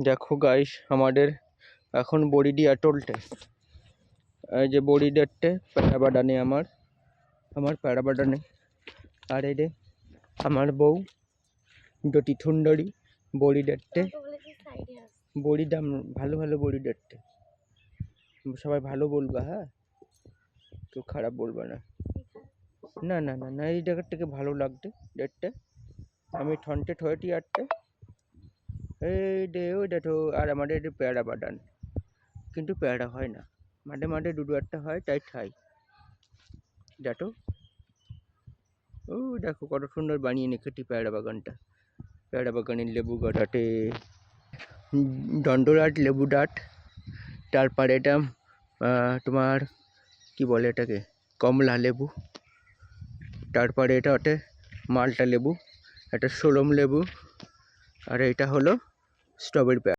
দেখো গাইস, আমাদের এখন বড়িডিয়া টোলটে, এই যে বড়িডেটে প্যারাবাডানে আমার প্যারাবাডানে। আর এই রে আমার বউ ডটি থুন্ডরি বড়িডেটে। বড়ি দাম ভালো ভালো বড়িডেটে, সবাই ভালো বলবা, হ্যাঁ, কেউ খারাপ বলবা না। না না না না, এই জায়গার থেকে ভালো লাগবে ডেটটা। আমি ঠন্টে ঠয়েটি আটটে এই ডে ওই ডেটো। আর আমাদের এটা পেয়ারা বাগান, কিন্তু পেয়ারা হয় না, মাঠে মাঠে দুটো একটা হয়, তাই ঠাই দেখো। ও দেখো কত সুন্দর বানিয়ে নিখেটি পেয়ারা বাগানটা। পেয়ারা বাগানের লেবু গাছাটে দণ্ডরাট লেবু ডাট, তারপরে এটা তোমার কি বলে এটাকে, কমলা লেবু, তারপরে এটা ওঠে মালটা লেবু, এটা সোলম লেবু, আর এটা হলো স্ট্রবেরি পেয়ারা।